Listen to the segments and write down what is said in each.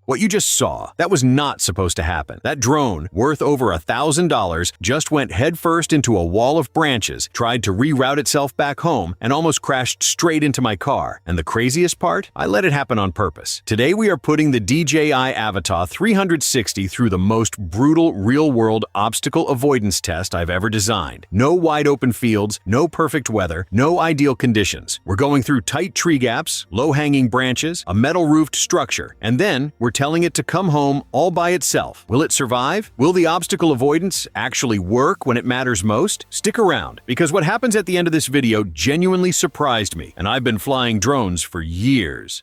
What you just saw, that was not supposed to happen. That drone, worth over $1,000, just went headfirst into a wall of branches, tried to reroute itself back home, and almost crashed straight into my car. And the craziest part? I let it happen on purpose. Today we are putting the DJI Avata 360 through the most brutal real-world obstacle avoidance test I've ever designed. No wide-open fields, no perfect weather, no ideal conditions. We're going through tight tree gaps, low-hanging branches, a metal-roofed structure, and then we're telling it to come home all by itself. Will it survive? Will the obstacle avoidance actually work when it matters most? Stick around, because what happens at the end of this video genuinely surprised me, and I've been flying drones for years.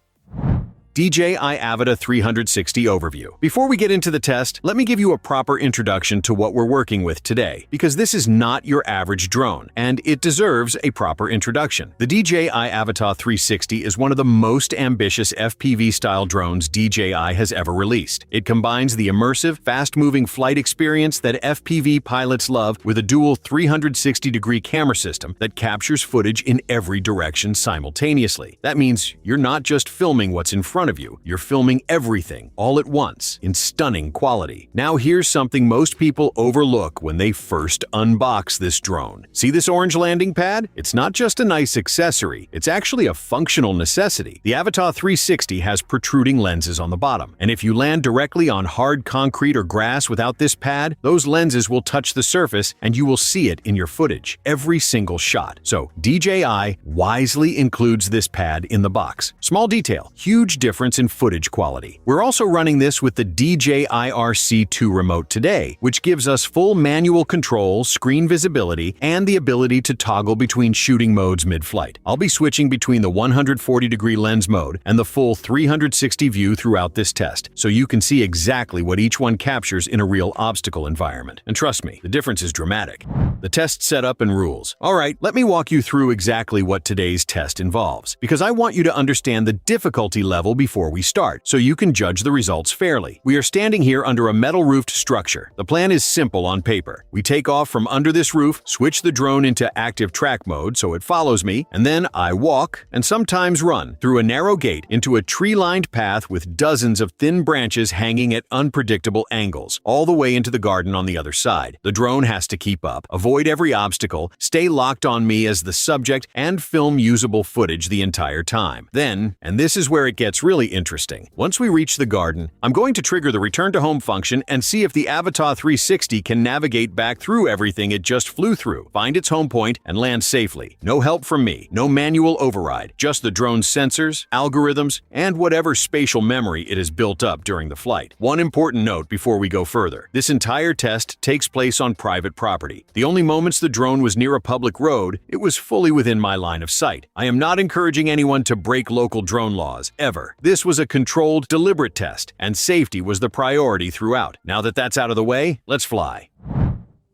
DJI Avata 360 Overview. Before we get into the test, let me give you a proper introduction to what we're working with today, because this is not your average drone, and it deserves a proper introduction. The DJI Avata 360 is one of the most ambitious FPV-style drones DJI has ever released. It combines the immersive, fast-moving flight experience that FPV pilots love with a dual 360-degree camera system that captures footage in every direction simultaneously. That means you're not just filming what's in front of you, you're filming everything, all at once, in stunning quality. Now here's something most people overlook when they first unbox this drone. See this orange landing pad? It's not just a nice accessory, it's actually a functional necessity. The Avata 360 has protruding lenses on the bottom, and if you land directly on hard concrete or grass without this pad, those lenses will touch the surface and you will see it in your footage, every single shot. So DJI wisely includes this pad in the box. Small detail, huge difference in footage quality. We're also running this with the DJI RC2 remote today, which gives us full manual control, screen visibility, and the ability to toggle between shooting modes mid-flight. I'll be switching between the 140-degree lens mode and the full 360 view throughout this test, so you can see exactly what each one captures in a real obstacle environment. And trust me, the difference is dramatic. The test setup and rules. Alright, let me walk you through exactly what today's test involves, because I want you to understand the difficulty level before we start, so you can judge the results fairly. We are standing here under a metal-roofed structure. The plan is simple on paper. We take off from under this roof, switch the drone into active track mode so it follows me, and then I walk, and sometimes run, through a narrow gate into a tree-lined path with dozens of thin branches hanging at unpredictable angles, all the way into the garden on the other side. The drone has to keep up, avoid every obstacle, stay locked on me as the subject, and film usable footage the entire time. Then, and this is where it gets really interesting, once we reach the garden, I'm going to trigger the return to home function and see if the Avata 360 can navigate back through everything it just flew through, find its home point, and land safely. No help from me, no manual override, just the drone's sensors, algorithms, and whatever spatial memory it has built up during the flight. One important note before we go further. This entire test takes place on private property. The only moments the drone was near a public road, it was fully within my line of sight. I am not encouraging anyone to break local drone laws, ever. This was a controlled, deliberate test, and safety was the priority throughout. Now that that's out of the way, let's fly.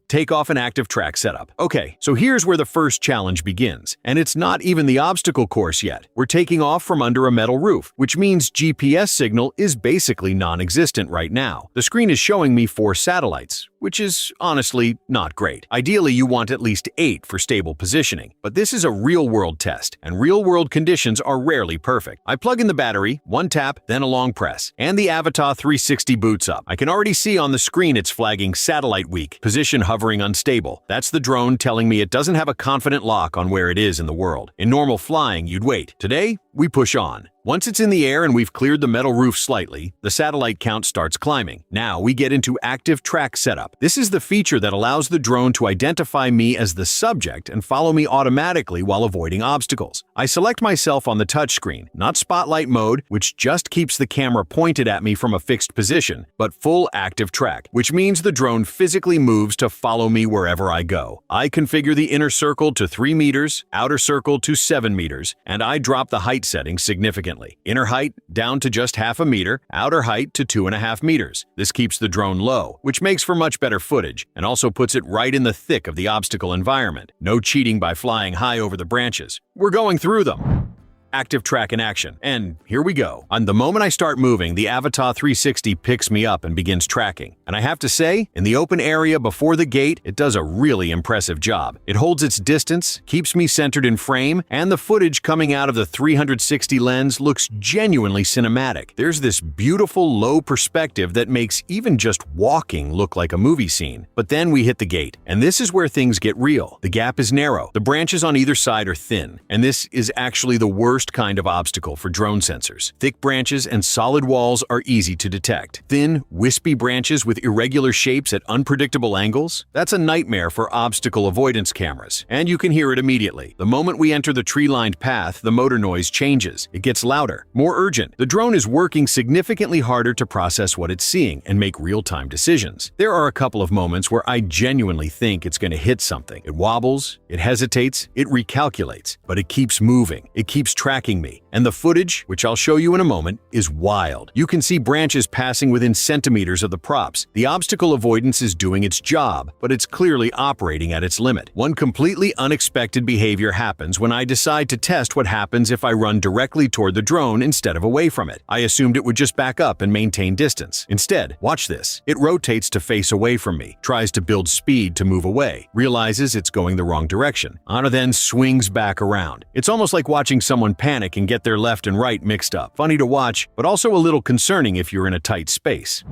Takeoff and active track setup. Okay, so here's where the first challenge begins, and it's not even the obstacle course yet. We're taking off from under a metal roof, which means GPS signal is basically non-existent right now. The screen is showing me 4 satellites, which is honestly not great. Ideally, you want at least 8 for stable positioning, but this is a real-world test, and real-world conditions are rarely perfect. I plug in the battery, one tap, then a long press, and the Avata 360 boots up. I can already see on the screen it's flagging satellite weak, position hovering unstable. That's the drone telling me it doesn't have a confident lock on where it is in the world. In normal flying, you'd wait. Today, we push on. Once it's in the air and we've cleared the metal roof slightly, the satellite count starts climbing. Now we get into active track setup. This is the feature that allows the drone to identify me as the subject and follow me automatically while avoiding obstacles. I select myself on the touchscreen, not spotlight mode, which just keeps the camera pointed at me from a fixed position, but full active track, which means the drone physically moves to follow me wherever I go. I configure the inner circle to 3 meters, outer circle to 7 meters, and I drop the height setting significantly. Inner height down to just half a meter, outer height to 2.5 meters. This keeps the drone low, which makes for much better footage, and also puts it right in the thick of the obstacle environment. No cheating by flying high over the branches. We're going through them. active track in action. And here we go. On the moment I start moving, the Avata 360 picks me up and begins tracking. And I have to say, in the open area before the gate, it does a really impressive job. It holds its distance, keeps me centered in frame, and the footage coming out of the 360 lens looks genuinely cinematic. There's this beautiful low perspective that makes even just walking look like a movie scene. But then we hit the gate, and this is where things get real. The gap is narrow, the branches on either side are thin, and this is actually the worst kind of obstacle for drone sensors. Thick branches and solid walls are easy to detect. Thin, wispy branches with irregular shapes at unpredictable angles? That's a nightmare for obstacle avoidance cameras, and you can hear it immediately. The moment we enter the tree-lined path, the motor noise changes. It gets louder, more urgent. The drone is working significantly harder to process what it's seeing and make real-time decisions. There are a couple of moments where I genuinely think it's going to hit something. It wobbles, it hesitates, it recalculates, but it keeps moving. It keeps tracking me. And the footage, which I'll show you in a moment, is wild. You can see branches passing within centimeters of the props. The obstacle avoidance is doing its job, but it's clearly operating at its limit. One completely unexpected behavior happens when I decide to test what happens if I run directly toward the drone instead of away from it. I assumed it would just back up and maintain distance. Instead, watch this. It rotates to face away from me, tries to build speed to move away, realizes it's going the wrong direction. Anna then swings back around. It's almost like watching someone panic and get their left and right mixed up. Funny to watch, but also a little concerning if you're in a tight space.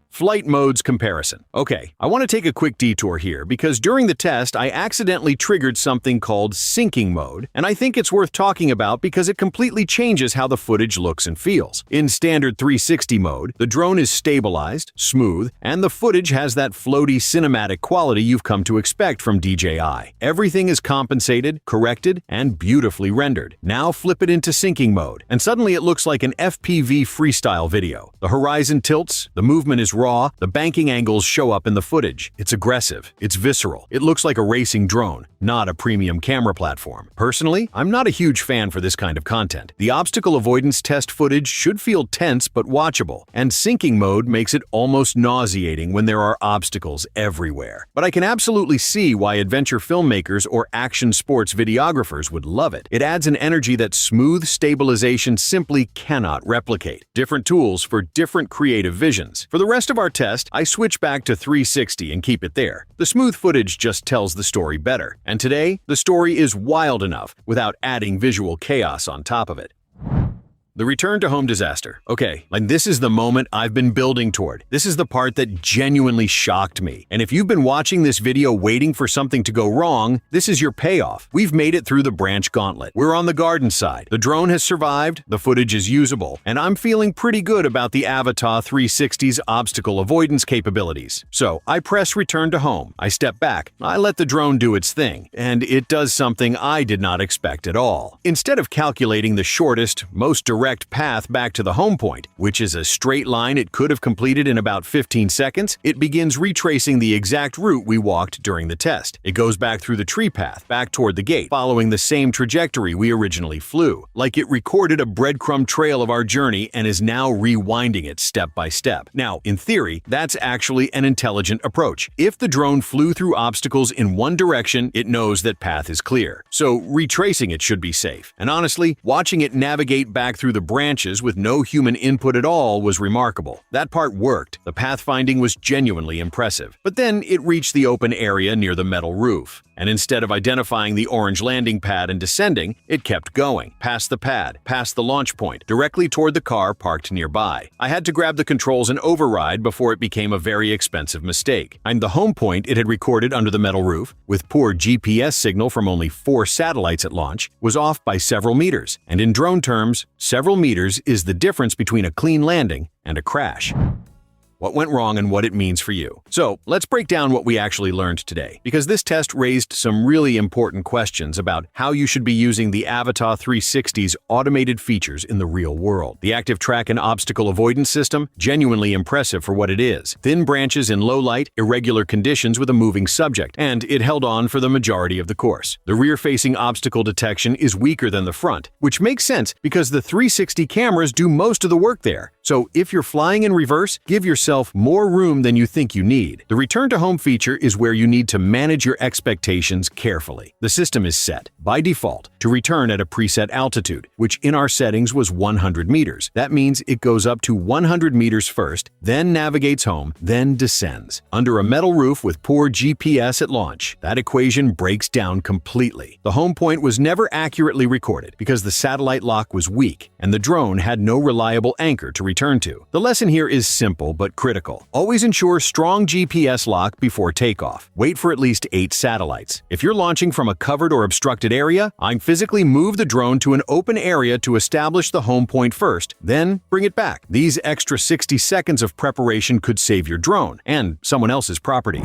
Flight modes comparison. Okay, I want to take a quick detour here because during the test, I accidentally triggered something called syncing mode, and I think it's worth talking about because it completely changes how the footage looks and feels. In standard 360 mode, the drone is stabilized, smooth, and the footage has that floaty cinematic quality you've come to expect from DJI. Everything is compensated, corrected, and beautifully rendered. Now flip it into syncing mode, and suddenly it looks like an FPV freestyle video. The horizon tilts, the movement is raw, the banking angles show up in the footage. It's aggressive, it's visceral, it looks like a racing drone, not a premium camera platform. Personally, I'm not a huge fan for this kind of content. The obstacle avoidance test footage should feel tense but watchable, and syncing mode makes it almost nauseating when there are obstacles everywhere. But I can absolutely see why adventure filmmakers or action sports videographers would love it. It adds an energy that smooth stabilization simply cannot replicate. Different tools for different creative visions. For the rest of our test, I switch back to 360 and keep it there. The smooth footage just tells the story better. And today, the story is wild enough without adding visual chaos on top of it. The return to home disaster. Okay, like this is the moment I've been building toward. This is the part that genuinely shocked me. And if you've been watching this video waiting for something to go wrong, this is your payoff. We've made it through the branch gauntlet. We're on the garden side. The drone has survived, the footage is usable, and I'm feeling pretty good about the Avata 360's obstacle avoidance capabilities. So I press return to home. I step back. I let the drone do its thing, and it does something I did not expect at all. Instead of calculating the shortest, most direct path back to the home point, which is a straight line it could have completed in about 15 seconds, it begins retracing the exact route we walked during the test. It goes back through the tree path, back toward the gate, following the same trajectory we originally flew, like it recorded a breadcrumb trail of our journey and is now rewinding it step by step. Now, in theory, that's actually an intelligent approach. If the drone flew through obstacles in one direction, it knows that path is clear. So retracing it should be safe. And honestly, watching it navigate back through the branches with no human input at all was remarkable. That part worked. The pathfinding was genuinely impressive. But then it reached the open area near the metal roof. And instead of identifying the orange landing pad and descending, it kept going, past the pad, past the launch point, directly toward the car parked nearby. I had to grab the controls and override before it became a very expensive mistake. And the home point it had recorded under the metal roof, with poor GPS signal from only 4 satellites at launch, was off by several meters. And in drone terms, several meters is the difference between a clean landing and a crash. What went wrong and what it means for you. So let's break down what we actually learned today, because this test raised some really important questions about how you should be using the Avata 360's automated features in the real world. The active track and obstacle avoidance system, genuinely impressive for what it is. Thin branches in low light, irregular conditions with a moving subject, and it held on for the majority of the course. The rear-facing obstacle detection is weaker than the front, which makes sense because the 360 cameras do most of the work there. So if you're flying in reverse, give yourself more room than you think you need. The return to home feature is where you need to manage your expectations carefully. The system is set, by default, to return at a preset altitude, which in our settings was 100 meters. That means it goes up to 100 meters first, then navigates home, then descends. Under a metal roof with poor GPS at launch, that equation breaks down completely. The home point was never accurately recorded because the satellite lock was weak and the drone had no reliable anchor to return to. The lesson here is simple but critical. Always ensure strong GPS lock before takeoff. Wait for at least 8 satellites. If you're launching from a covered or obstructed area, I'd physically move the drone to an open area to establish the home point first, then bring it back. These extra 60 seconds of preparation could save your drone and someone else's property.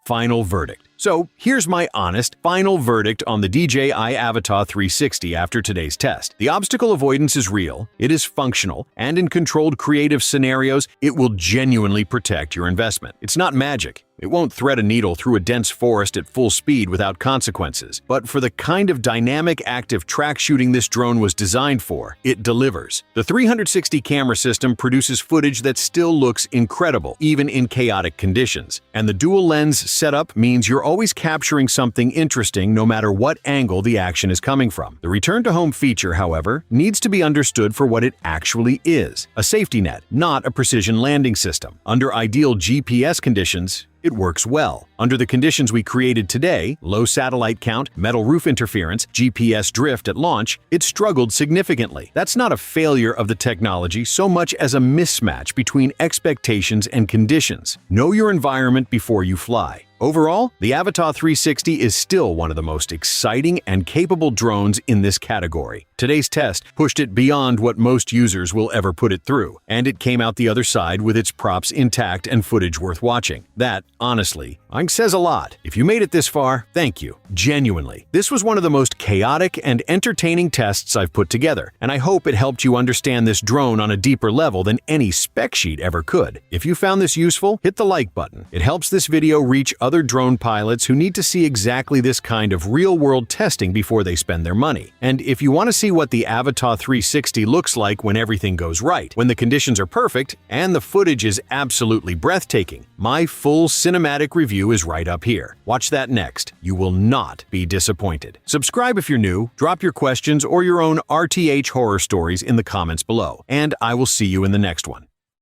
Final verdict. So here's my honest final verdict on the DJI Avata 360 after today's test. The obstacle avoidance is real, it is functional, and in controlled creative scenarios, it will genuinely protect your investment. It's not magic. It won't thread a needle through a dense forest at full speed without consequences. But for the kind of dynamic, active track shooting this drone was designed for, it delivers. The 360 camera system produces footage that still looks incredible, even in chaotic conditions. And the dual lens setup means you're always capturing something interesting no matter what angle the action is coming from. The return to home feature, however, needs to be understood for what it actually is: a safety net, not a precision landing system. Under ideal GPS conditions, it works well. Under the conditions we created today, low satellite count, metal roof interference, GPS drift at launch, it struggled significantly. That's not a failure of the technology so much as a mismatch between expectations and conditions. Know your environment before you fly. Overall, the Avata 360 is still one of the most exciting and capable drones in this category. Today's test pushed it beyond what most users will ever put it through, and it came out the other side with its props intact and footage worth watching. That, honestly, says a lot. If you made it this far, thank you. Genuinely. This was one of the most chaotic and entertaining tests I've put together, and I hope it helped you understand this drone on a deeper level than any spec sheet ever could. If you found this useful, hit the like button. It helps this video reach other drone pilots who need to see exactly this kind of real-world testing before they spend their money. And if you want to see what the Avata 360 looks like when everything goes right, when the conditions are perfect, and the footage is absolutely breathtaking, my full cinematic review is right up here. Watch that next. You will not be disappointed. Subscribe if you're new, drop your questions or your own RTH horror stories in the comments below, and I will see you in the next one.